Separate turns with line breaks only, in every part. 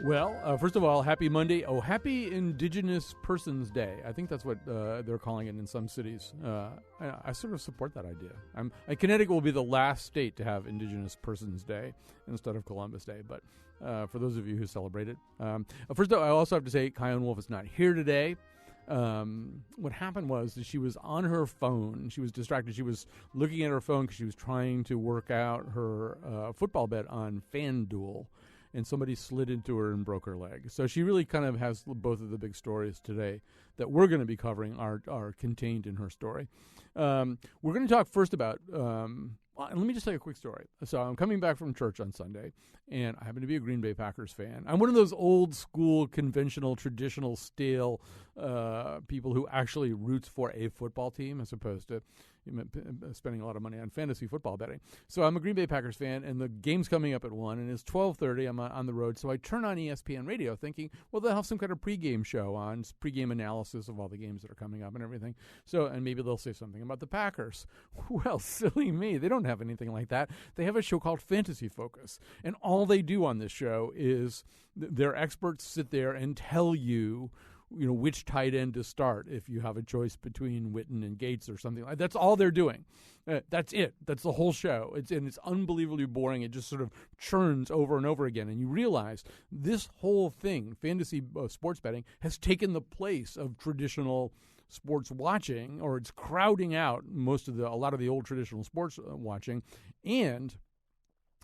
Well, first of all, happy Monday. Oh, happy Indigenous Persons Day. I think that's what they're calling it in some cities. I sort of support that idea. Connecticut will be the last state to have Indigenous Persons Day instead of Columbus Day, but for those of you who celebrate it. First of all, I also have to say Kyone Wolf is not here today. What happened was that she was on her phone. She was distracted. She was looking at her phone because she was trying to work out her football bet on FanDuel. And somebody slid into her and broke her leg. So she really kind of has both of the big stories today that we're going to be covering are contained in her story. We're going to talk first about, let me just tell you a quick story. So I'm coming back from church on Sunday, and I happen to be a Green Bay Packers fan. I'm one of those old school, conventional, traditional, stale people who actually roots for a football team as opposed to spending a lot of money on fantasy football betting. So I'm a Green Bay Packers fan, and the game's coming up at 1, and it's 12:30. I'm on the road, so I turn on ESPN radio thinking, well, they'll have some kind of pregame show on, pregame analysis of all the games that are coming up and everything. So, and maybe they'll say something about the Packers. Well, silly me. They don't have anything like that. They have a show called Fantasy Focus, and all they do on this show is their experts sit there and tell you which tight end to start if you have a choice between Witten and Gates or something like that. That's all they're doing. That's it. That's the whole show. It's unbelievably boring. It just sort of churns over and over again. And you realize this whole thing, fantasy sports betting, has taken the place of traditional sports watching, or it's crowding out a lot of the old traditional sports watching, and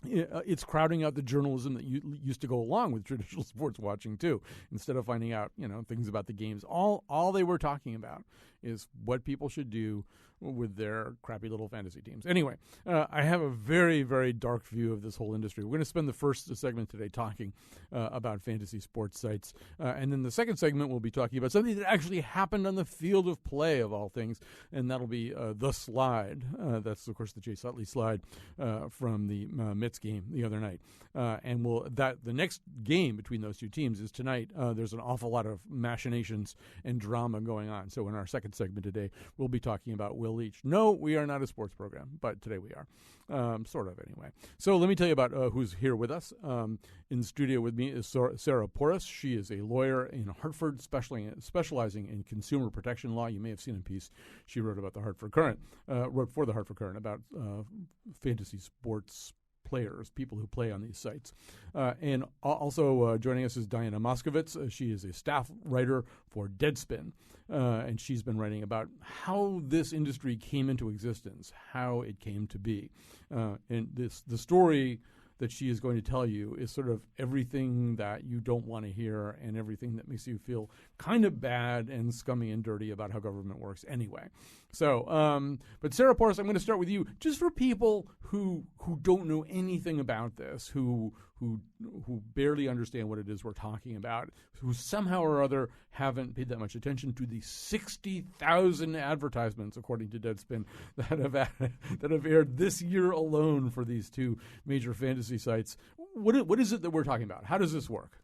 it's crowding out the journalism that used to go along with traditional sports watching too. Instead of finding out, things about the games, all they were talking about is what people should do with their crappy little fantasy teams. Anyway, I have a very, very dark view of this whole industry. We're going to spend the first segment today talking about fantasy sports sites. And then the second segment, we'll be talking about something that actually happened on the field of play, of all things. And that'll be the slide. That's, of course, the Jay Sutley slide from the Mets game the other night. And the next game between those two teams is tonight. There's an awful lot of machinations and drama going on. So in our second segment today, we'll be talking about Will Leach. No, we are not a sports program, but today we are. Sort of, anyway. So let me tell you about who's here with us. In the studio with me is Sarah Porras. She is a lawyer in Hartford, specializing in consumer protection law. You may have seen a piece she wrote about the Hartford Current, wrote for the Hartford Current about fantasy sports players, people who play on these sites. And also joining us is Diana Moskovitz. She is a staff writer for Deadspin, and she's been writing about how this industry came into existence, how it came to be. And the story that she is going to tell you is sort of everything that you don't want to hear and everything that makes you feel kind of bad and scummy and dirty about how government works anyway. So, but Sarah Porras, I'm going to start with you, just for people who don't know anything about this, who barely understand what it is we're talking about, who somehow or other haven't paid that much attention to the 60,000 advertisements, according to Deadspin, that have aired this year alone for these two major fantasy sites. What is it that we're talking about? How does this work?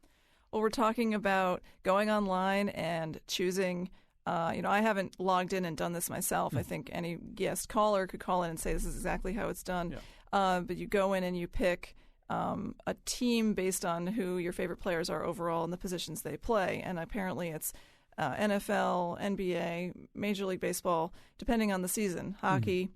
Well, we're talking about going online and choosing. I haven't logged in and done this myself. I think any guest caller could call in and say this is exactly how it's done. Yeah. But you go in and you pick a team based on who your favorite players are overall and the positions they play. And apparently it's NFL, NBA, Major League Baseball, depending on the season, hockey.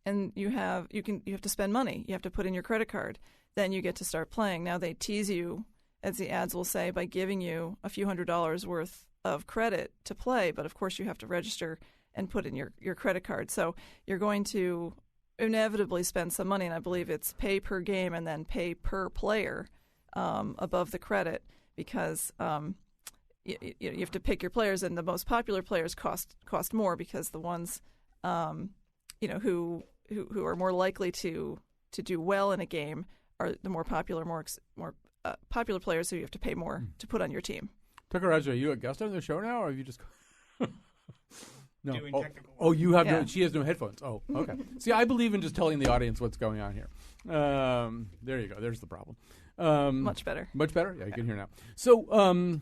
And you have to spend money. You have to put in your credit card. Then you get to start playing. Now they tease you, as the ads will say, by giving you a few $100s worth of credit to play. But of course you have to register and put in your credit card. So you're going to inevitably spend some money, and I believe it's pay per game and then pay per player above the credit, because you have to pick your players, and the most popular players cost more, because the ones who are more likely to do well in a game are the more popular popular players who you have to pay more to put on your team.
Tucker Raja, are you a guest on the show now, or have you just? No.
Doing technical.
Oh, you have no. She has no headphones. Oh, okay. See, I believe in just telling the audience what's going on here. There you go. There's the problem.
Much better.
Much better. Yeah, you can hear now. So,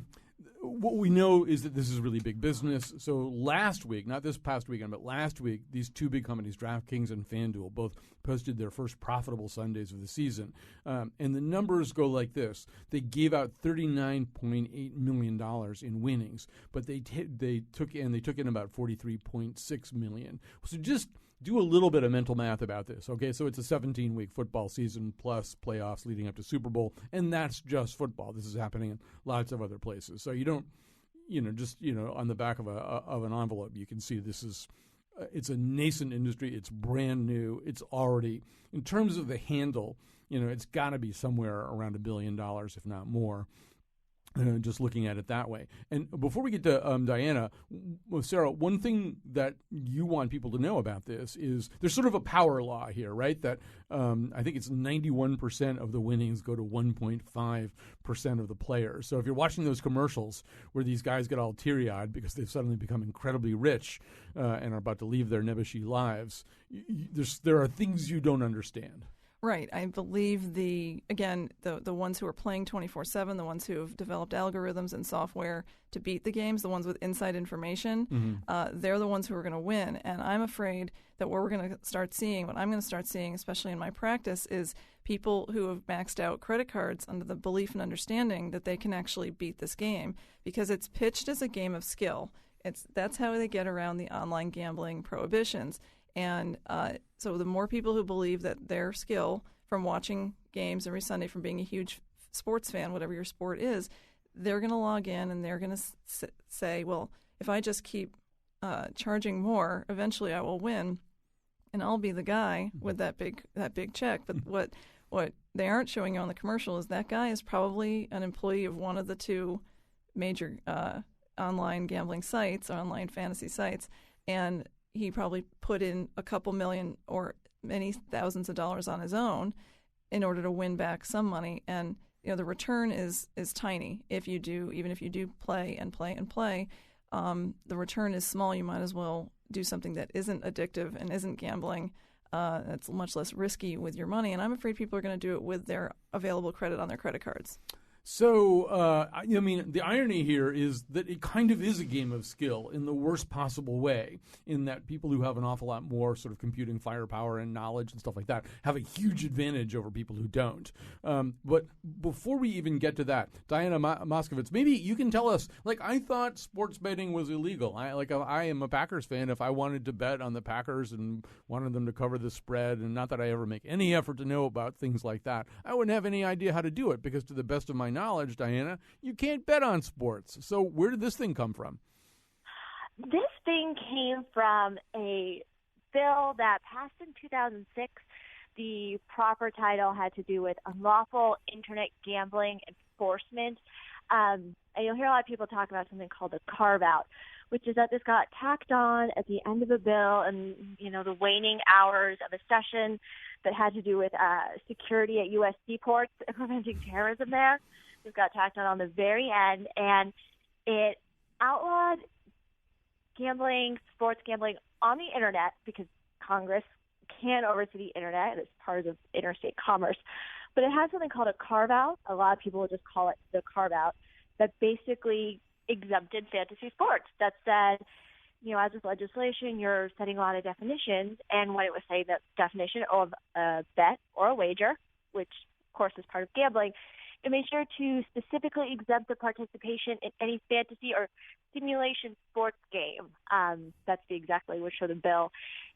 what we know is that this is really big business. So last week, not this past weekend, but last week, these two big companies, DraftKings and FanDuel, both posted their first profitable Sundays of the season. And the numbers go like this. They gave out $39.8 million in winnings, but they took in about $43.6 million. So just do a little bit of mental math about this, okay? So it's a 17-week football season plus playoffs leading up to Super Bowl, and that's just football. This is happening in lots of other places. So you don't, just on the back of an envelope, you can see this is it's a nascent industry. It's brand new. It's already, in terms of the handle, it's got to be somewhere around $1 billion, if not more. Just looking at it that way. And before we get to Diana, Sarah, one thing that you want people to know about this is there's sort of a power law here, right? That I think it's 91% of the winnings go to 1.5% of the players. So if you're watching those commercials where these guys get all teary-eyed because they've suddenly become incredibly rich and are about to leave their nebbishy lives, there are things you don't understand.
Right. I believe the ones who are playing 24/7, the ones who have developed algorithms and software to beat the games, the ones with inside information, they're the ones who are going to win. And I'm afraid that what I'm going to start seeing, especially in my practice, is people who have maxed out credit cards under the belief and understanding that they can actually beat this game because it's pitched as a game of skill. That's how they get around the online gambling prohibitions. And so the more people who believe that their skill from watching games every Sunday, from being a huge sports fan, whatever your sport is, they're going to log in and they're going to say, well, if I just keep charging more, eventually I will win, and I'll be the guy with that big check. But what they aren't showing you on the commercial is that guy is probably an employee of one of the two major online gambling sites, online fantasy sites, and he probably put in a couple million or many thousands of dollars on his own in order to win back some money. And the return is tiny. Even if you do play and play and play, the return is small. You might as well do something that isn't addictive and isn't gambling. That's much less risky with your money. And I'm afraid people are going to do it with their available credit on their credit cards.
So, the irony here is that it kind of is a game of skill in the worst possible way, in that people who have an awful lot more sort of computing firepower and knowledge and stuff like that have a huge advantage over people who don't. But before we even get to that, Diana Moskovitz, maybe you can tell us, I thought sports betting was illegal. I am a Packers fan. If I wanted to bet on the Packers and wanted them to cover the spread, and not that I ever make any effort to know about things like that, I wouldn't have any idea how to do it, because to the best of my knowledge, Diana, you can't bet on sports. So where did this thing come from?
This thing came from a bill that passed in 2006. The proper title had to do with unlawful internet gambling enforcement. And you'll hear a lot of people talk about something called a carve-out, which is that this got tacked on at the end of a bill and, the waning hours of a session that had to do with security at U.S. seaports and preventing terrorism there. It got tacked on the very end, and it outlawed sports gambling on the Internet, because Congress can oversee the Internet, and it's part of interstate commerce. But it has something called a carve-out. A lot of people would just call it the carve-out, that basically exempted fantasy sports. That said, as with legislation, you're setting a lot of definitions, and when it was saying that definition of a bet or a wager, which, of course, is part of gambling, it made sure to specifically exempt the participation in any fantasy or simulation sports game. That's the exact language for the bill.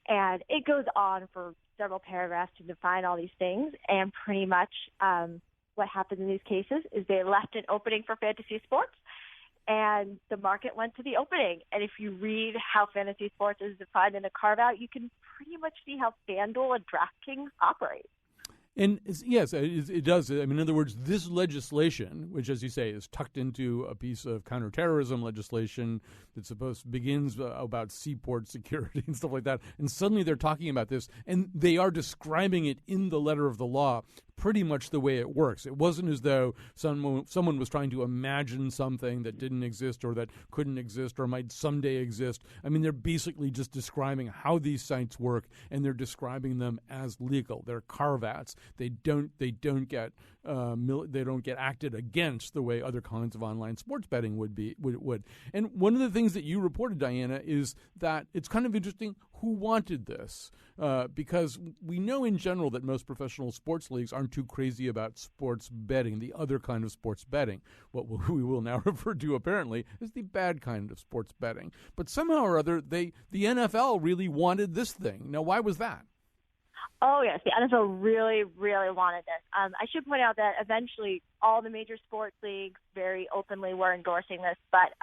And it goes on for several paragraphs to define all these things. And pretty much what happened in these cases is they left an opening for fantasy sports, and the market went to the opening. And if you read how fantasy sports is defined in a carve-out, you can pretty much see how FanDuel and DraftKings operate.
And yes, it does. In other words, this legislation, which, as you say, is tucked into a piece of counterterrorism legislation that begins about seaport security and stuff like that, and suddenly they're talking about this, and they are describing it in the letter of the law pretty much the way it works. It wasn't as though someone was trying to imagine something that didn't exist or that couldn't exist or might someday exist. I mean, they're basically just describing how these sites work, and they're describing them as legal. They're carve-outs. They don't get acted against the way other kinds of online sports betting would. And one of the things that you reported, Diana, is that it's kind of interesting who wanted this, because we know in general that most professional sports leagues aren't too crazy about sports betting, the other kind of sports betting, what we will now refer to apparently as the bad kind of sports betting. But somehow or other, the NFL really wanted this thing. Now, why was that?
Oh, yes. The NFL really, really wanted this. I should point out that eventually all the major sports leagues very openly were endorsing this, but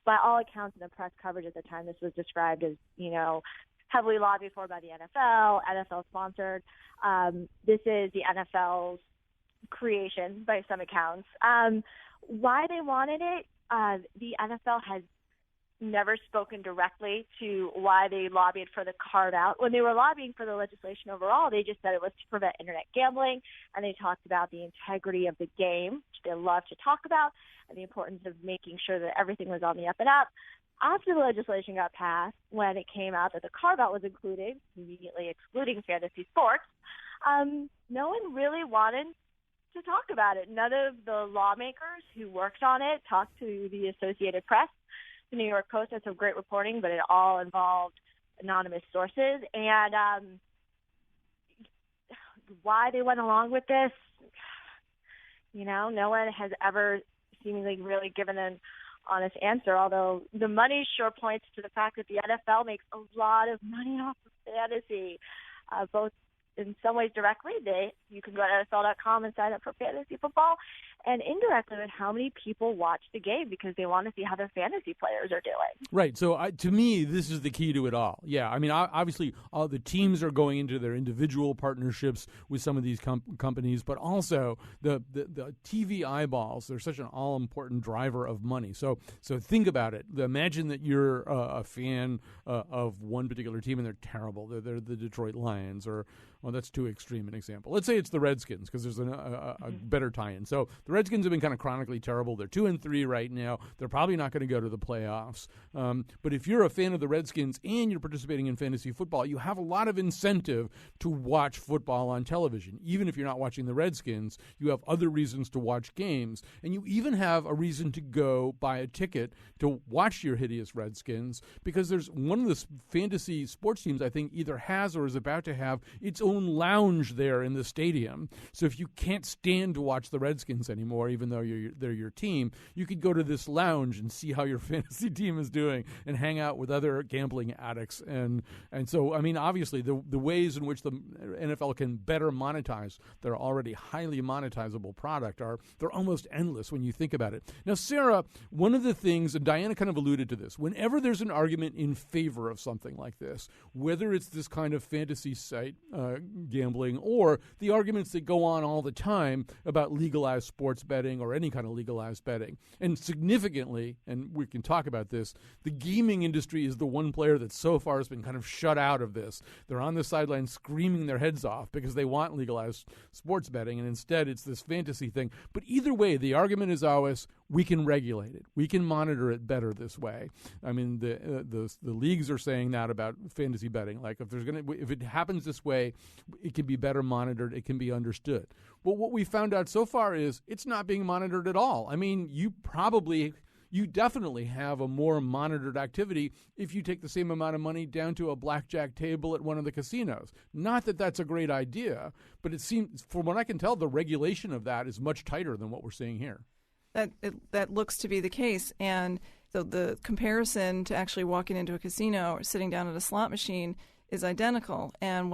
by all accounts in the press coverage at the time, this was described as, heavily lobbied for by the NFL, NFL sponsored. This is the NFL's creation by some accounts. Why they wanted it, the NFL has never spoken directly to why they lobbied for the carve-out. When they were lobbying for the legislation overall, they just said it was to prevent internet gambling, and they talked about the integrity of the game, which they love to talk about, and the importance of making sure that everything was on the up and up. After the legislation got passed, when it came out that the carve-out was included, immediately excluding fantasy sports, no one really wanted to talk about it. None of the lawmakers who worked on it talked to the Associated Press. The New York Post had some great reporting, but it all involved anonymous sources. And why they went along with this, no one has ever seemingly really given an honest answer, although the money sure points to the fact that the NFL makes a lot of money off of fantasy, both in some ways directly. You can go to NFL.com and sign up for fantasy football, and indirectly with how many people watch the game because they want to see how their fantasy players are doing.
Right. So to me, this is the key to it all. Yeah. I mean, obviously, all the teams are going into their individual partnerships with some of these companies, but also the TV eyeballs. They're such an all-important driver of money. So think about it. Imagine that you're a fan of one particular team and they're terrible. They're the Detroit Lions, or well, that's too extreme an example. Let's say it's the Redskins, because there's a better tie-in. So the Redskins have been kind of chronically terrible. They're 2-3 right now. They're probably not going to go to the playoffs. But if you're a fan of the Redskins and you're participating in fantasy football, you have a lot of incentive to watch football on television. Even if you're not watching the Redskins, you have other reasons to watch games. And you even have a reason to go buy a ticket to watch your hideous Redskins, because there's one of the fantasy sports teams I think either has or is about to have its own lounge there in the stadium. So if you can't stand to watch the Redskins anymore, even though they're your team, you could go to this lounge and see how your fantasy team is doing and hang out with other gambling addicts. And so, I mean, obviously, the ways in which the NFL can better monetize their already highly monetizable product they're almost endless when you think about it. Now, Sarah, one of the things, and Diana kind of alluded to this, whenever there's an argument in favor of something like this, whether it's this kind of fantasy site gambling or the arguments that go on all the time about legalized sports betting or any kind of legalized betting. And significantly, and we can talk about this, the gaming industry is the one player that so far has been kind of shut out of this. They're on the sidelines screaming their heads off because they want legalized sports betting, and instead it's this fantasy thing. But either way, the argument is always, we can regulate it. We can monitor it better this way. I mean, the leagues are saying that about fantasy betting. Like, if it happens this way, it can be better monitored. It can be understood. But what we found out so far is it's not being monitored at all. I mean, you definitely have a more monitored activity if you take the same amount of money down to a blackjack table at one of the casinos. Not that that's a great idea, but it seems, from what I can tell, the regulation of that is much tighter than what we're seeing here.
That looks to be the case, and the comparison to actually walking into a casino or sitting down at a slot machine is identical. And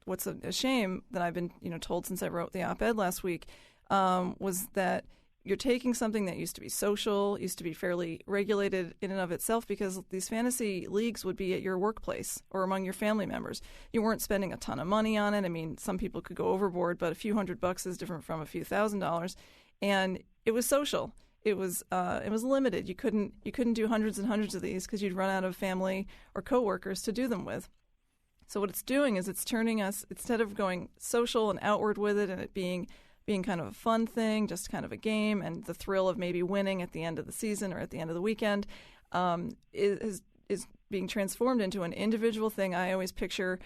what's a shame that I've been told since I wrote the op-ed last week was that you're taking something that used to be social, used to be fairly regulated in and of itself, because these fantasy leagues would be at your workplace or among your family members. You weren't spending a ton of money on it. I mean, some people could go overboard, but a few $100 is different from a few $1,000s. And it was social. It was limited. You couldn't do hundreds and hundreds of these because you'd run out of family or coworkers to do them with. So what it's doing is it's turning us, instead of going social and outward with it and it being kind of a fun thing, just kind of a game, and the thrill of maybe winning at the end of the season or at the end of the weekend, is being transformed into an individual thing. I always picture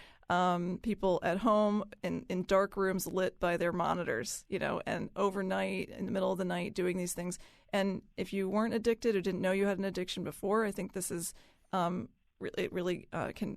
people at home in dark rooms lit by their monitors, and overnight, in the middle of the night, doing these things. And if you weren't addicted or didn't know you had an addiction before, I think this is really can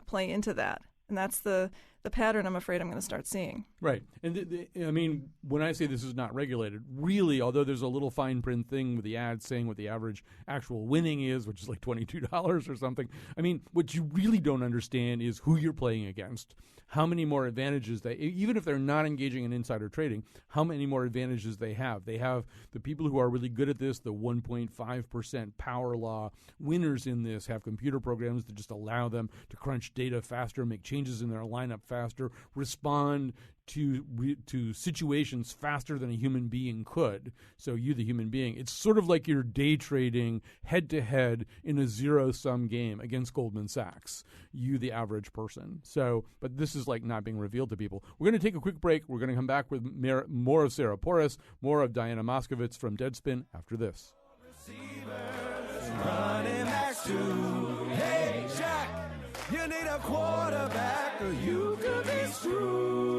play into that. And that's the pattern I'm afraid I'm going to start seeing.
Right. And I mean, when I say this is not regulated, really, although there's a little fine print thing with the ad saying what the average actual winning is, which is like $22 or something, I mean, what you really don't understand is who you're playing against, how many more advantages even if they're not engaging in insider trading, how many more advantages they have. They have the people who are really good at this, the 1.5% power law winners in this, have computer programs that just allow them to crunch data faster, make changes in their lineup faster, respond to situations faster than a human being could. So you, the human being, it's sort of like you're day trading head-to-head in a zero-sum game against Goldman Sachs, you, the average person. So, but this is like not being revealed to people. We're going to take a quick break. We're going to come back with more of Sarah Porras, more of Diana Moskovitz from Deadspin after this.
Running backs too. Hey, Jack, you need a quarterback or you could be screwed.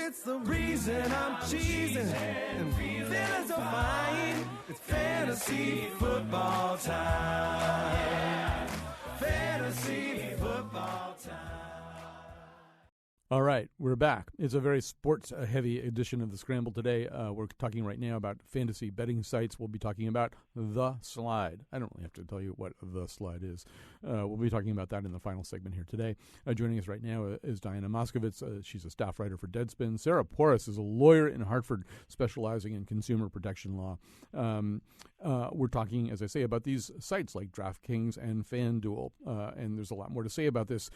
It's the reason I'm cheesing and feeling so fine. It's fantasy football time. Fantasy football time.
All right, we're back. It's a very sports-heavy edition of the Scramble today. We're talking right now about fantasy betting sites. We'll be talking about The Slide. I don't really have to tell you what The Slide is. We'll be talking about that in the final segment here today. Joining us right now is Diana Moskovitz. She's a staff writer for Deadspin. Sarah Porras is a lawyer in Hartford specializing in consumer protection law. We're talking, as I say, about these sites like DraftKings and FanDuel, and there's a lot more to say about this.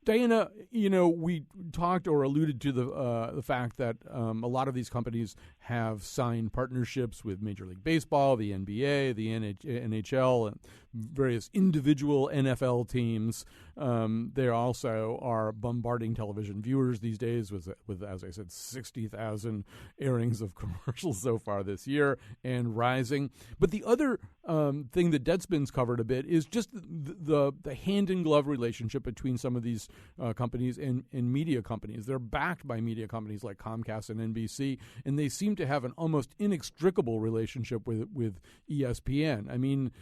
Diana, we talked or alluded to the fact that a lot of these companies have signed partnerships with Major League Baseball, the NBA, the NHL, and various individual NFL teams. They also are bombarding television viewers these days with, as I said, 60,000 airings of commercials so far this year and rising. But the other thing that Deadspin's covered a bit is just the hand-in-glove relationship between some of these companies and media companies. They're backed by media companies like Comcast and NBC, and they seem to have an almost inextricable relationship with ESPN. I mean,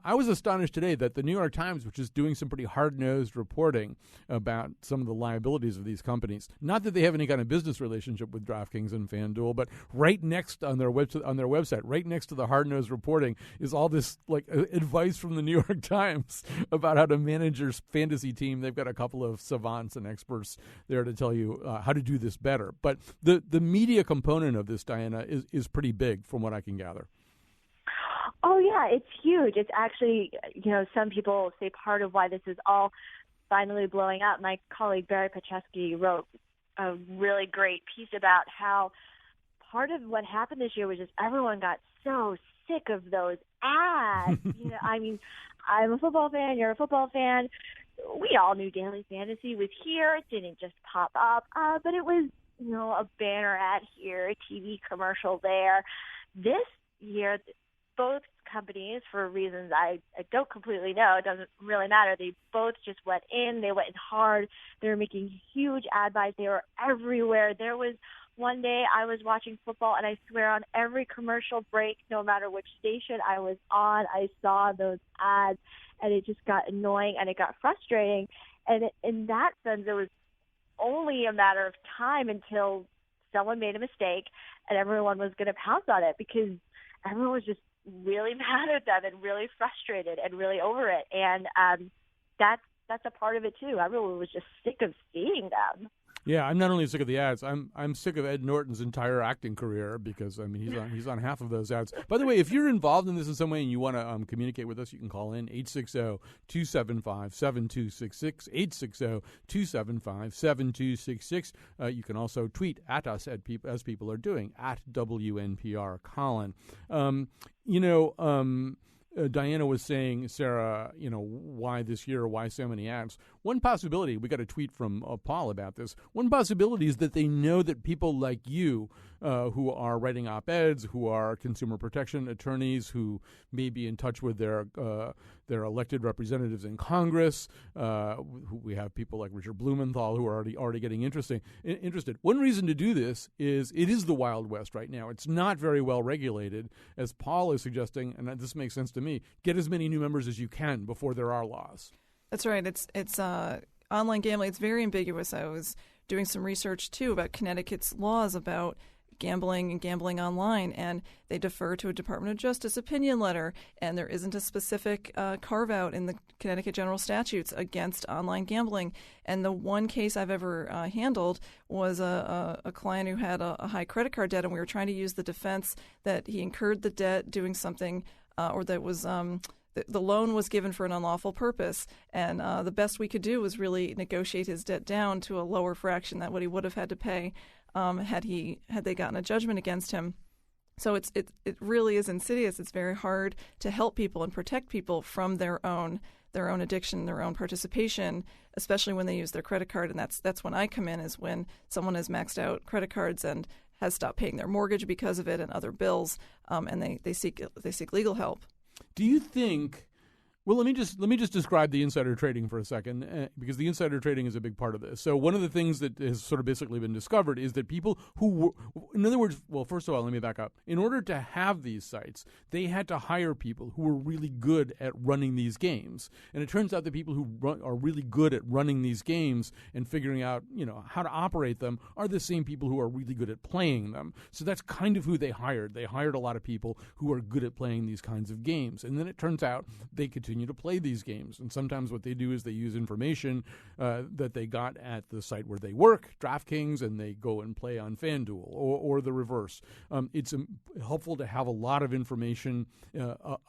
I was astonished today that the New York Times, which is doing some pretty hard-nosed reporting about some of the liabilities of these companies, not that they have any kind of business relationship with DraftKings and FanDuel, but right next on their website, right next to the hard-nosed reporting, is all this like advice from the New York Times about how to manage your fantasy team. They've got a couple of savants and experts there to tell you how to do this better. But the media component of this, Diana, is pretty big from what I can gather.
Oh, yeah, it's huge. It's actually, some people say part of why this is all finally blowing up. My colleague Barry Paczewski wrote a really great piece about how part of what happened this year was just everyone got so sick of those ads. I'm a football fan. You're a football fan. We all knew Daily Fantasy was here. It didn't just pop up, but it was, a banner ad here, a TV commercial there. This year, both companies, for reasons I don't completely know, it doesn't really matter, they both just went in. They went in hard. They were making huge ad buys. They were everywhere. There was one day I was watching football, and I swear on every commercial break, no matter which station I was on, I saw those ads, and it just got annoying and it got frustrating. And in that sense, it was only a matter of time until someone made a mistake and everyone was going to pounce on it, because everyone was just really mad at them and really frustrated and really over it. And that's a part of it too. Everyone was just sick of seeing them.
Yeah, I'm not only sick of the ads. I'm sick of Ed Norton's entire acting career, because he's on half of those ads. By the way, if you're involved in this in some way and you want to communicate with us, you can call in 860-275-7266, 860-275-7266. You can also tweet at us as people are doing at WNPR Colin. Diana was saying, Sarah, why this year, why so many apps? One possibility, we got a tweet from Paul about this, one possibility is that they know that people like you who are writing op-eds, who are consumer protection attorneys, who may be in touch with their elected representatives in Congress, we have people like Richard Blumenthal who are already getting interested. One reason to do this is it is the Wild West right now. It's not very well regulated, as Paul is suggesting, and this makes sense to me. Get as many new members as you can before there are laws.
That's right. It's online gambling. It's very ambiguous. I was doing some research too about Connecticut's laws about gambling and gambling online, and they defer to a Department of Justice opinion letter, and there isn't a specific carve-out in the Connecticut general statutes against online gambling. And the one case I've ever handled was a client who had a high credit card debt, and we were trying to use the defense that he incurred the debt doing something or that was the loan was given for an unlawful purpose, and the best we could do was really negotiate his debt down to a lower fraction than what he would have had to pay had they gotten a judgment against him. So it really is insidious. It's very hard to help people and protect people from their own addiction, their own participation, especially when they use their credit card. And that's when I come in, is when someone has maxed out credit cards and has stopped paying their mortgage because of it and other bills, and they seek legal help.
Do you think? Well, let me just describe the insider trading for a second, because the insider trading is a big part of this. So one of the things that has sort of basically been discovered is that people who, in other words, well, first of all, let me back up. In order to have these sites, they had to hire people who were really good at running these games. And it turns out that people who are really good at running these games and figuring out, how to operate them are the same people who are really good at playing them. So that's kind of who they hired. They hired a lot of people who are good at playing these kinds of games. And then it turns out they continue to play these games. And sometimes what they do is they use information that they got at the site where they work, DraftKings, and they go and play on FanDuel or the reverse. It's helpful to have a lot of information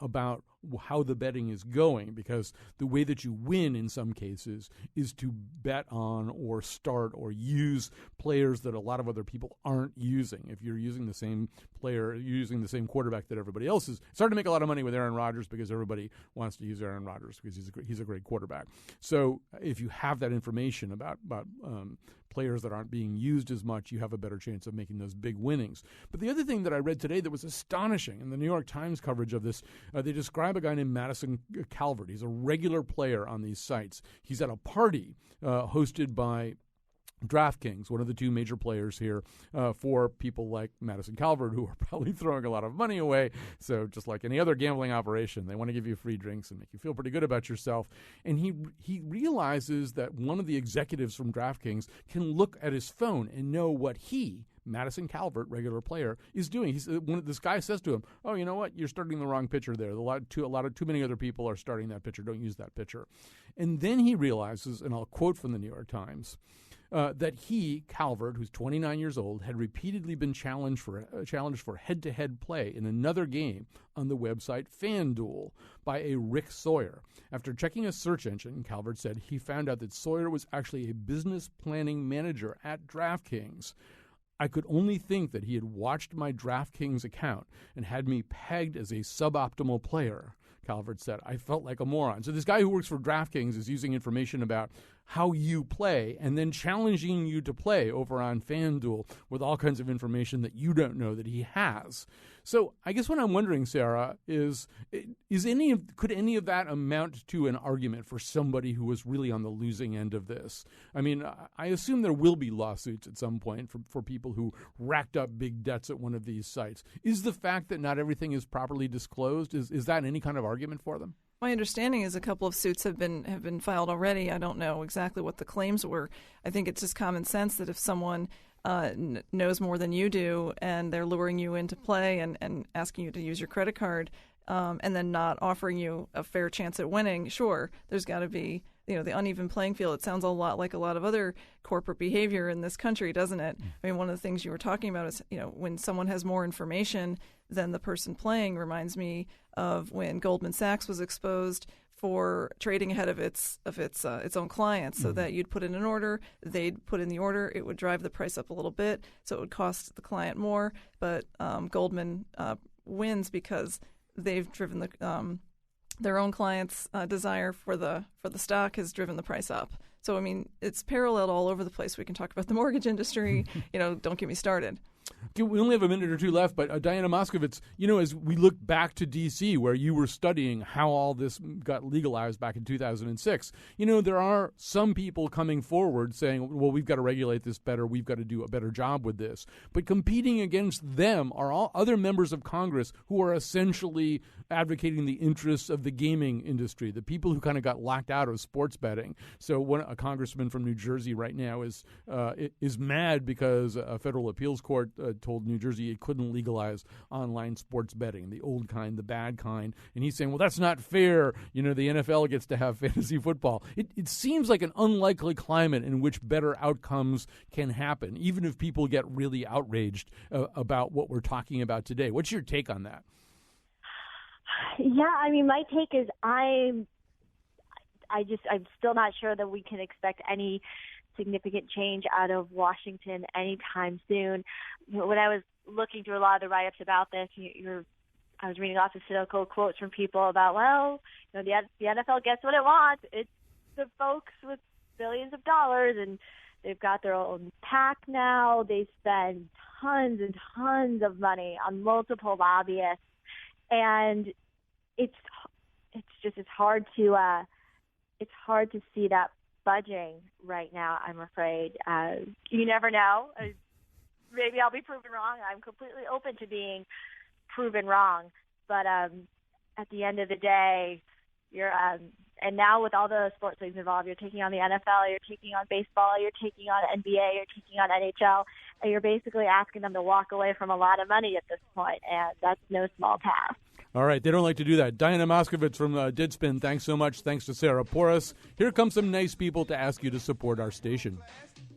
about how the betting is going, because the way that you win in some cases is to bet on or start or use players that a lot of other people aren't using. If you're using the same player, using the same quarterback that everybody else is, it's hard to make a lot of money with Aaron Rodgers because everybody wants to use Aaron Rodgers because he's a great quarterback. So if you have that information about players that aren't being used as much, you have a better chance of making those big winnings. But the other thing that I read today that was astonishing in the New York Times coverage of this, they describe a guy named Madison Calvert. He's a regular player on these sites. He's at a party hosted by DraftKings, one of the two major players here, for people like Madison Calvert, who are probably throwing a lot of money away. So just like any other gambling operation, they want to give you free drinks and make you feel pretty good about yourself. And he realizes that one of the executives from DraftKings can look at his phone and know what Madison Calvert, regular player, is doing. This guy says to him, "Oh, you know what? You're starting the wrong pitcher there. Too many other people are starting that pitcher. Don't use that pitcher." And then he realizes, and I'll quote from the New York Times, that he, Calvert, who's 29 years old, had repeatedly been challenged for head-to-head play in another game on the website FanDuel by a Rick Sawyer. After checking a search engine, Calvert said he found out that Sawyer was actually a business planning manager at DraftKings. I could only think that he had watched my DraftKings account and had me pegged as a suboptimal player, Calvert said. I felt like a moron. So this guy who works for DraftKings is using information about how you play and then challenging you to play over on FanDuel with all kinds of information that you don't know that he has. So I guess what I'm wondering, Sarah, could any of that amount to an argument for somebody who was really on the losing end of this? I mean, I assume there will be lawsuits at some point for people who racked up big debts at one of these sites. Is the fact that not everything is properly disclosed, is that any kind of argument for them?
My understanding is a couple of suits have been filed already. I don't know exactly what the claims were. I think it's just common sense that if someone knows more than you do and they're luring you into play and asking you to use your credit card and then not offering you a fair chance at winning, sure, there's got to be the uneven playing field. It sounds a lot like a lot of other corporate behavior in this country, doesn't it? I mean, one of the things you were talking about is, when someone has more information than the person playing, reminds me of when Goldman Sachs was exposed for trading ahead of its own clients, so that you'd put in an order, they'd put in the order, it would drive the price up a little bit, so it would cost the client more. But Goldman wins because they've driven their own clients' desire for the stock has driven the price up. So, I mean, it's paralleled all over the place. We can talk about the mortgage industry. Don't get me started.
Okay, we only have a minute or two left, but Diana Moskovitz, as we look back to D.C., where you were studying how all this got legalized back in 2006, there are some people coming forward saying, well, we've got to regulate this better, we've got to do a better job with this. But competing against them are all other members of Congress who are essentially advocating the interests of the gaming industry, the people who kind of got locked out of sports betting. So a congressman from New Jersey right now is mad because a federal appeals court told New Jersey it couldn't legalize online sports betting, the old kind, the bad kind. And he's saying, well, that's not fair. The NFL gets to have fantasy football. It seems like an unlikely climate in which better outcomes can happen, even if people get really outraged about what we're talking about today. What's your take on that?
Yeah, I mean, my take is I'm still not sure that we can expect any significant change out of Washington anytime soon. When I was looking through a lot of the write-ups about this, I was reading lots of cynical quotes from people about, the NFL gets what it wants. It's the folks with billions of dollars, and they've got their own PAC now. They spend tons and tons of money on multiple lobbyists, and it's hard to see that budging right now, I'm afraid. You never know. Maybe I'll be proven wrong. I'm completely open to being proven wrong. But at the end of the day, and now with all the sports leagues involved, you're taking on the NFL, you're taking on baseball, you're taking on NBA, you're taking on NHL, and you're basically asking them to walk away from a lot of money at this point, and that's no small task.
All right, they don't like to do that. Diana Moskovitz from Deadspin, thanks so much. Thanks to Sarah Porras. Here come some nice people to ask you to support our station.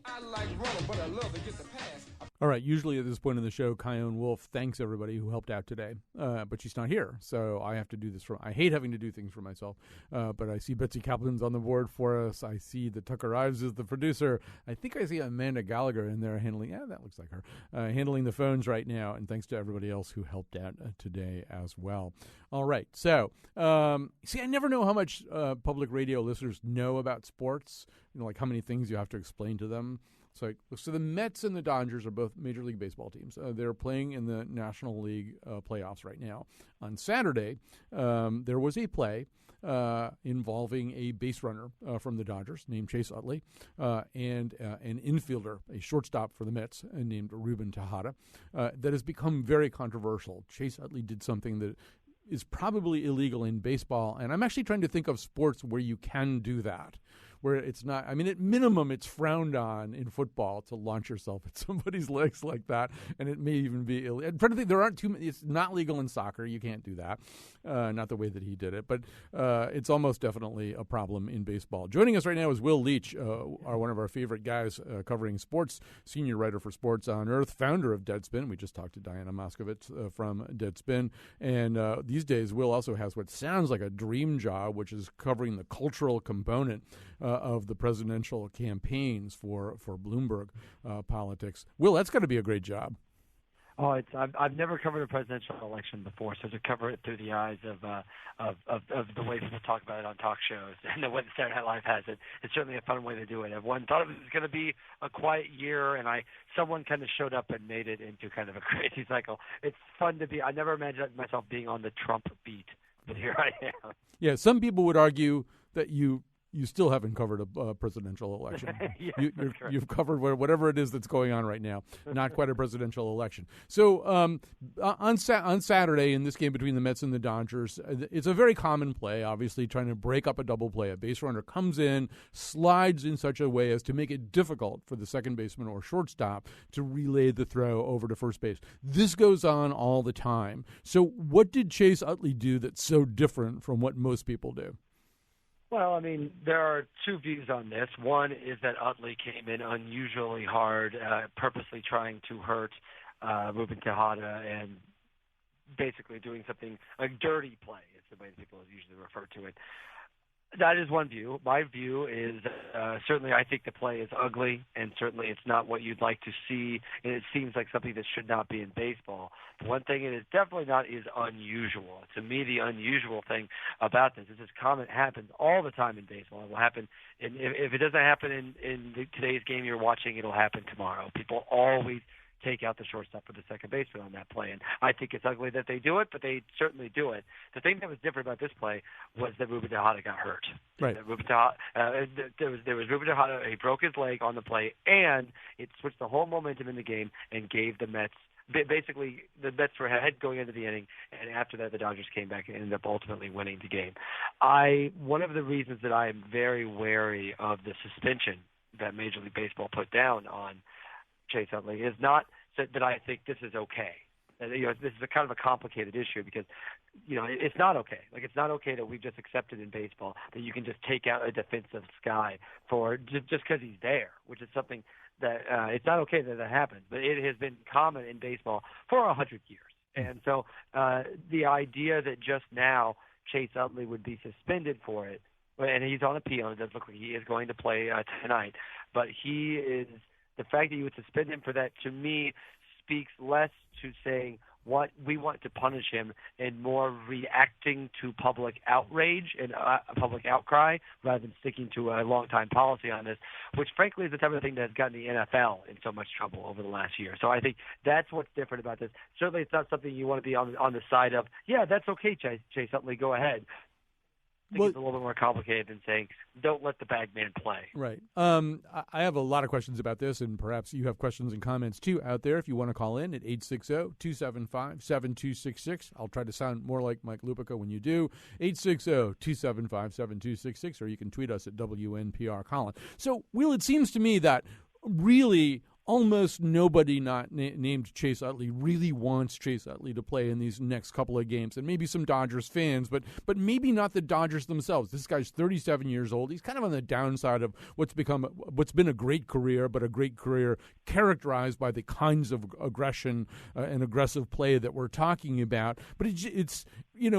I like running, but I love to get the pass. All right, usually at this point in the show, Kyone Wolf thanks everybody who helped out today, but she's not here, so I have to do this I hate having to do things for myself, but I see Betsy Kaplan's on the board for us. I see that Tucker Ives is the producer. I think I see Amanda Gallagher in there handling, that looks like her, handling the phones right now, and thanks to everybody else who helped out today as well. All right, so, I never know how much public radio listeners know about sports, like how many things you have to explain to them. So the Mets and the Dodgers are both Major League Baseball teams. They're playing in the National League playoffs right now. On Saturday, there was a play involving a base runner from the Dodgers named Chase Utley and an infielder, a shortstop for the Mets named Ruben Tejada, that has become very controversial. Chase Utley did something that is probably illegal in baseball, and I'm actually trying to think of sports where you can do that, where it's not, at minimum, it's frowned on in football to launch yourself at somebody's legs like that, and it may even be illegal. I'm trying to think, there aren't too many, it's not legal in soccer, you can't do that, not the way that he did it, but it's almost definitely a problem in baseball. Joining us right now is Will Leach, one of our favorite guys covering sports, senior writer for Sports on Earth, founder of Deadspin. We just talked to Diana Moskovitz from Deadspin, and these days Will also has what sounds like a dream job, which is covering the cultural component of the presidential campaigns for Bloomberg politics. Will, that's got to be a great job.
Oh, I've never covered a presidential election before, so to cover it through the eyes of the way people talk about it on talk shows and the way Saturday Night Live has it, it's certainly a fun way to do it. Everyone thought it was going to be a quiet year, and someone kind of showed up and made it into kind of a crazy cycle. It's fun to be. I never imagined myself being on the Trump beat, but here I am. Yeah,
some people would argue that you still haven't covered a presidential election.
Yeah,
you've covered whatever it is that's going on right now, not quite a presidential election. So on Saturday, in this game between the Mets and the Dodgers, it's a very common play, obviously, trying to break up a double play. A base runner comes in, slides in such a way as to make it difficult for the second baseman or shortstop to relay the throw over to first base. This goes on all the time. So what did Chase Utley do that's so different from what most people do?
Well, there are two views on this. One is that Utley came in unusually hard, purposely trying to hurt Ruben Tejada and basically doing something, a dirty play is the way people usually refer to it. That is one view. My view is certainly I think the play is ugly, and certainly it's not what you'd like to see, and it seems like something that should not be in baseball. But one thing it is definitely not is unusual. To me, the unusual thing about this is this comment happens all the time in baseball. It will happen, if it doesn't happen in today's game you're watching, it'll happen tomorrow. People always take out the shortstop or the second baseman on that play. And I think it's ugly that they do it, but they certainly do it. The thing that was different about this play was that Ruben Tejada got hurt.
Right.
There was Ruben Tejada. He broke his leg on the play, and it switched the whole momentum in the game and gave the Mets. Basically, the Mets were ahead going into the inning, and after that, the Dodgers came back and ended up ultimately winning the game. One of the reasons that I am very wary of the suspension that Major League Baseball put down on Chase Utley is not that I think this is okay. This is a kind of a complicated issue because, it's not okay. Like, it's not okay that we've just accepted in baseball that you can just take out a defensive guy for just because he's there, which is something that it's not okay that happens. But it has been common in baseball for 100 years. And so the idea that just now Chase Utley would be suspended for it, and he's on appeal, and it does look like he is going to play tonight, but the fact that you would suspend him for that, to me, speaks less to saying what we want to punish him and more reacting to public outrage and public outcry rather than sticking to a long-time policy on this, which frankly is the type of thing that has gotten the NFL in so much trouble over the last year. So I think that's what's different about this. Certainly it's not something you want to be on the side of, yeah, that's okay, Chase Utley, go ahead. I think it's a little bit more complicated than saying, don't let the bag man play.
Right. I have a lot of questions about this, and perhaps you have questions and comments, too, out there. If you want to call in at 860-275-7266. I'll try to sound more like Mike Lupica when you do. 860-275-7266, or you can tweet us at WNPR Colin. So, Will, it seems to me that really almost nobody not named Chase Utley really wants Chase Utley to play in these next couple of games, and maybe some Dodgers fans, but maybe not the Dodgers themselves. This guy's 37 years old. He's kind of on the downside of what's been a great career, but a great career characterized by the kinds of aggression and aggressive play that we're talking about. But it's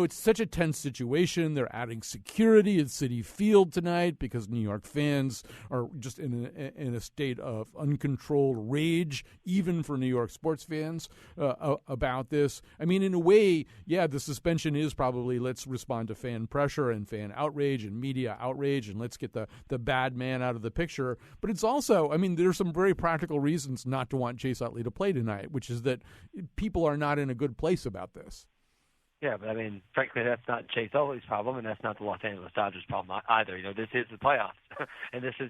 such a tense situation. They're adding security at Citi Field tonight because New York fans are just in a state of uncontrolled rage, even for New York sports fans, about this. I mean, in a way, yeah, the suspension is probably let's respond to fan pressure and fan outrage and media outrage, and let's get the bad man out of the picture. But it's also, I mean, there's some very practical reasons not to want Chase Utley to play tonight, which is that people are not in a good place about this.
Yeah, but I mean, frankly, that's not Chase Utley's problem, and that's not the Los Angeles Dodgers' problem either. This is the playoffs, and this is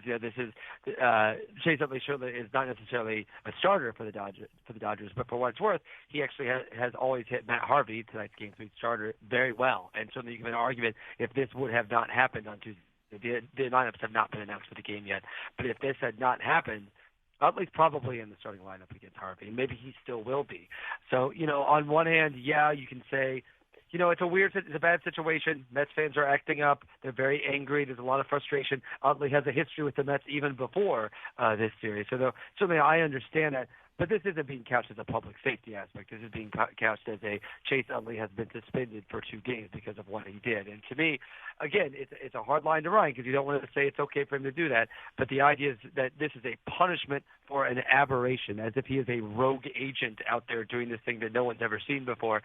Chase Utley surely is not necessarily a starter for the Dodgers, but for what it's worth, he actually has always hit Matt Harvey, tonight's Game 3 starter, very well, and certainly you can make an argument if this would have not happened on Tuesday. The lineups have not been announced for the game yet, but if this had not happened, Utley's probably in the starting lineup against Harvey, and maybe he still will be. So, on one hand, yeah, you can say, it's a bad situation. Mets fans are acting up. They're very angry. There's a lot of frustration. Utley has a history with the Mets even before this series. So certainly I understand that. But this isn't being couched as a public safety aspect. This is being couched as a Chase Utley has been suspended for 2 games because of what he did. And to me, again, it's a hard line to run because you don't want to say it's okay for him to do that. But the idea is that this is a punishment for an aberration, as if he is a rogue agent out there doing this thing that no one's ever seen before.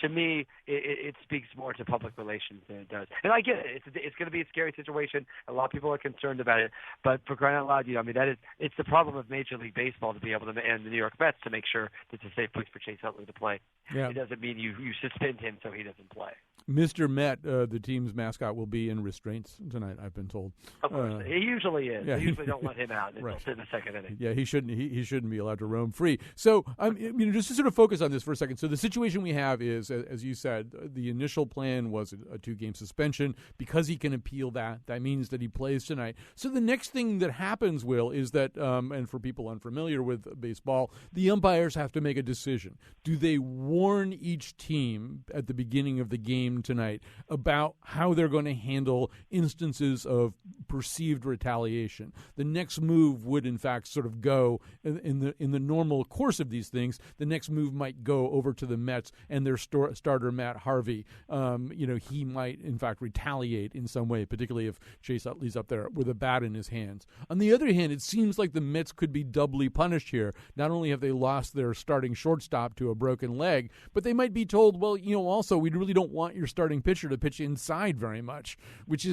To me, it speaks more to public relations than it does. And I get it. It's going to be a scary situation. A lot of people are concerned about it. But for crying out loud, it's the problem of Major League Baseball to be able to, and the New York Mets, to make sure that it's a safe place for Chase Utley to play. Yeah. It doesn't mean you suspend him so he doesn't play.
Mr. Met, the team's mascot, will be in restraints tonight, I've been told.
Of course. He usually is. Yeah. They usually don't let him out until in the second inning.
Yeah, he shouldn't be allowed to roam free. So, just to sort of focus on this for a second. So the situation we have is, as you said, the initial plan was a 2-game suspension. Because he can appeal that means that he plays tonight. So the next thing that happens, Will, is that, and for people unfamiliar with baseball, the umpires have to make a decision. Do they warn each team at the beginning of the game discussion tonight about how they're going to handle instances of perceived retaliation. The next move would, in fact, sort of go in the normal course of these things. The next move might go over to the Mets and their starter Matt Harvey. He might, in fact, retaliate in some way, particularly if Chase Utley's up there with a bat in his hands. On the other hand, it seems like the Mets could be doubly punished here. Not only have they lost their starting shortstop to a broken leg, but they might be told, well, also we really don't want your starting pitcher to pitch inside very much, which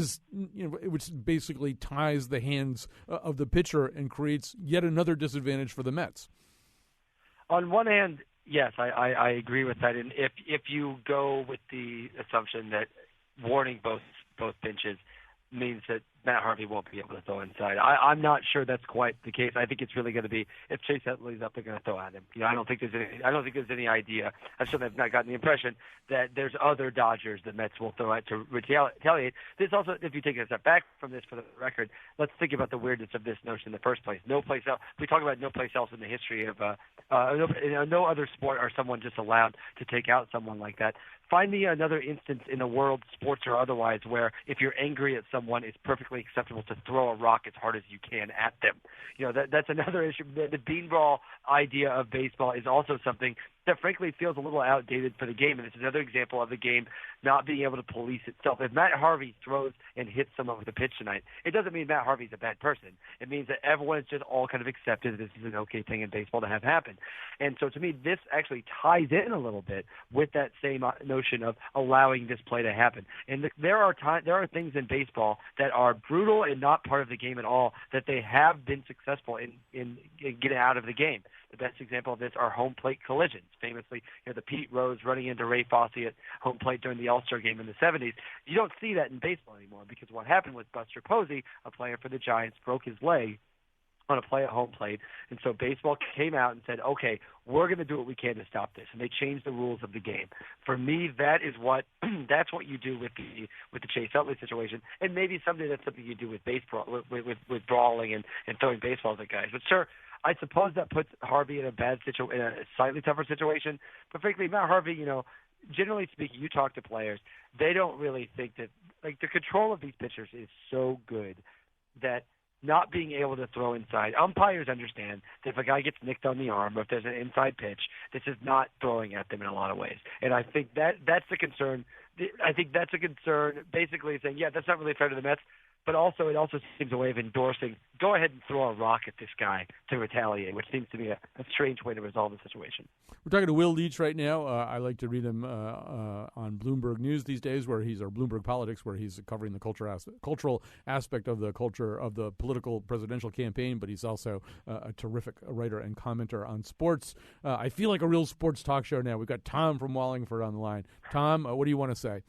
basically ties the hands of the pitcher and creates yet another disadvantage for the Mets.
On one hand, yes, I agree with that. And if you go with the assumption that warning both pitches means that Matt Harvey won't be able to throw inside, I'm not sure that's quite the case. I think it's really going to be if Chase Utley's up, they're going to throw at him. I don't think there's any idea. I certainly have not gotten the impression that there's other Dodgers the Mets will throw at to retaliate. This also, if you take a step back from this for the record, let's think about the weirdness of this notion in the first place. No place else. We talk about no place else in the history of no other sport are someone just allowed to take out someone like that. Find me another instance in the world, sports or otherwise, where if you're angry at someone, it's perfectly acceptable to throw a rock as hard as you can at them. That's another issue. The beanball idea of baseball is also something that frankly feels a little outdated for the game, and it's another example of the game not being able to police itself. If Matt Harvey throws and hits someone with a pitch tonight, it doesn't mean Matt Harvey's a bad person. It means that everyone's just all kind of accepted that this is an okay thing in baseball to have happen. And so to me, this actually ties in a little bit with that same notion of allowing this play to happen. And there are things in baseball that are brutal and not part of the game at all that they have been successful in getting out of the game. The best example of this are home plate collisions. Famously, the Pete Rose running into Ray Fosse at home plate during the All-Star game in the 70s. You don't see that in baseball anymore because what happened was Buster Posey, a player for the Giants, broke his leg on a play at home plate. And so baseball came out and said, okay, we're going to do what we can to stop this. And they changed the rules of the game. For me, that's what you do with the Chase Utley situation. And maybe someday that's something you do with baseball, with brawling and throwing baseballs at guys. But sure, I suppose that puts Harvey in a slightly tougher situation. But frankly, Matt Harvey, generally speaking, you talk to players, they don't really think that, the control of these pitchers is so good that not being able to throw inside. Umpires understand that if a guy gets nicked on the arm or if there's an inside pitch, this is not throwing at them in a lot of ways. And I think that's the concern. I think that's a concern, basically saying, yeah, that's not really fair to the Mets. But also, it also seems a way of endorsing, go ahead and throw a rock at this guy to retaliate, which seems to be a strange way to resolve the situation.
We're talking to Will Leach right now. I like to read him on Bloomberg News these days, or Bloomberg Politics, where he's covering the cultural aspect of the culture of the political presidential campaign, but he's also a terrific writer and commenter on sports. I feel like a real sports talk show now. We've got Tom from Wallingford on the line. Tom, what do you want to say?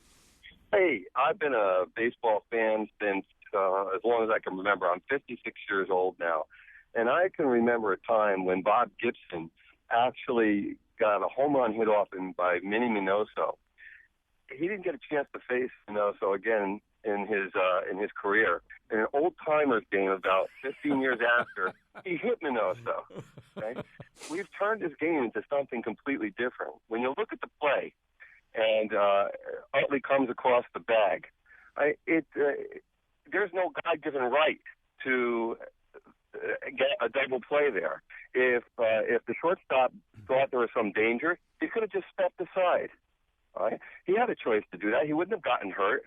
Hey, I've been a baseball fan since as long as I can remember. I'm 56 years old now, and I can remember a time when Bob Gibson actually got a home run hit off him by Minnie Minoso. He didn't get a chance to face Minoso again in his career. In an old-timers game about 15 years after, he hit Minoso. Okay? We've turned this game into something completely different. When you look at the play, and Utley comes across the bag, there's no God-given right to get a double play there. If the shortstop thought there was some danger, he could have just stepped aside. All right? He had a choice to do that. He wouldn't have gotten hurt.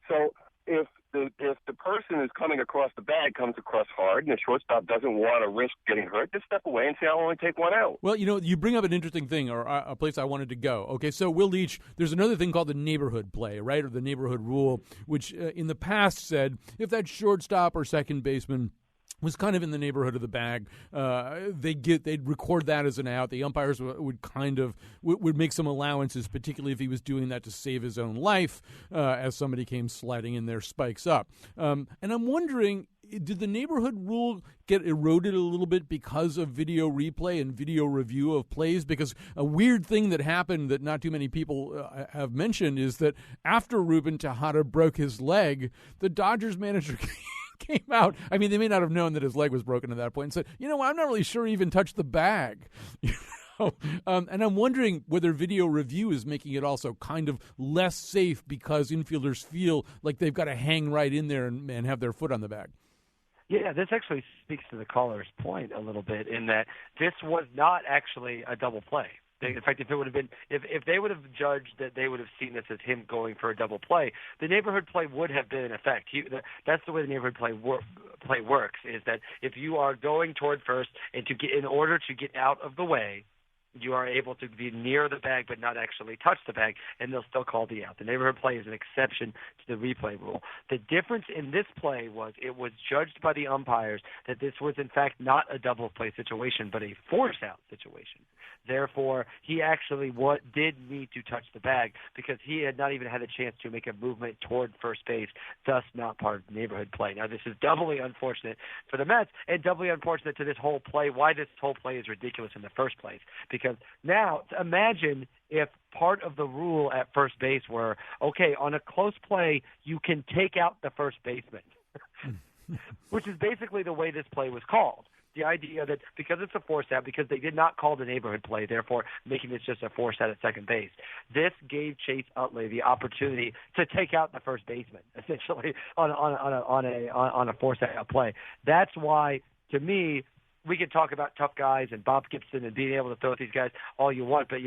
So if the person who's coming across the bag comes across hard and the shortstop doesn't want to risk getting hurt, just step away and say, I'll only take one out.
Well, you bring up an interesting thing, or a place I wanted to go. Okay, so Will Leach, there's another thing called the neighborhood play, right, or the neighborhood rule, which in the past said if that shortstop or second baseman was kind of in the neighborhood of the bag, they'd record that as an out. The umpires would make some allowances, particularly if he was doing that to save his own life, as somebody came sliding in their spikes up. And I'm wondering, did the neighborhood rule get eroded a little bit because of video replay and video review of plays? Because a weird thing that happened that not too many people have mentioned is that after Ruben Tejada broke his leg, the Dodgers manager came out. I mean, they may not have known that his leg was broken at that point and said, I'm not really sure he even touched the bag. So, and I'm wondering whether video review is making it also kind of less safe because infielders feel like they've got to hang right in there and have their foot on the bag.
Yeah, this actually speaks to the caller's point a little bit in that this was not actually a double play. In fact, if it would have been, if they would have judged that they would have seen this as him going for a double play, the neighborhood play would have been in effect. That's the way the neighborhood play works. Is that if you are going toward first and in order to get out of the way, you are able to be near the bag but not actually touch the bag, and they'll still call the out. The neighborhood play is an exception to the replay rule. The difference in this play was it was judged by the umpires that this was in fact not a double play situation but a force out situation. Therefore, he actually did need to touch the bag because he had not even had a chance to make a movement toward first base, thus not part of the neighborhood play. Now, this is doubly unfortunate for the Mets and doubly unfortunate to this whole play, why this whole play is ridiculous in the first place. Because now, imagine if part of the rule at first base were, okay, on a close play, you can take out the first baseman, which is basically the way this play was called. The idea that because it's a force out, because they did not call the neighborhood play, therefore making this just a force out at second base, this gave Chase Utley the opportunity to take out the first baseman, essentially on a force out play. That's why, to me, we can talk about tough guys and Bob Gibson and being able to throw at these guys all you want, but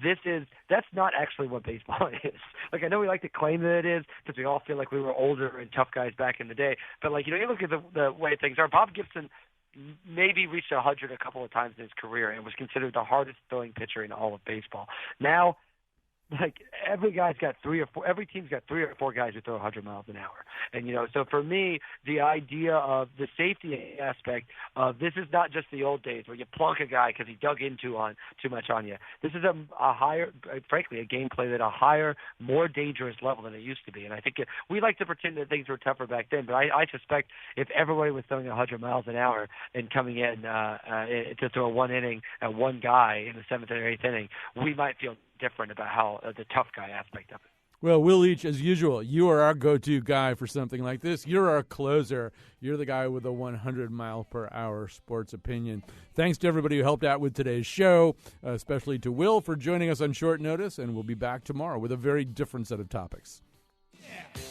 that's not actually what baseball is. Like, I know we like to claim that it is because we all feel like we were older and tough guys back in the day, but you look at the way things are. Bob Gibson maybe reached 100 a couple of times in his career and was considered the hardest throwing pitcher in all of baseball. Now, every team's got 3 or 4 guys who throw 100 miles an hour. And, so for me, the idea of the safety aspect of this is not just the old days where you plunk a guy because he dug in too much on you. This is a higher, frankly, a gameplay at a higher, more dangerous level than it used to be. And I think we like to pretend that things were tougher back then, but I suspect if everybody was throwing 100 miles an hour and coming in to throw one inning at one guy in the 7th or 8th inning, we might feel different about how the tough guy aspect of it.
Well, Will Leach, as usual, you are our go-to guy for something like this. You're our closer. You're the guy with a 100-mile-per-hour sports opinion. Thanks to everybody who helped out with today's show, especially to Will for joining us on short notice, and we'll be back tomorrow with a very different set of topics.
Yeah.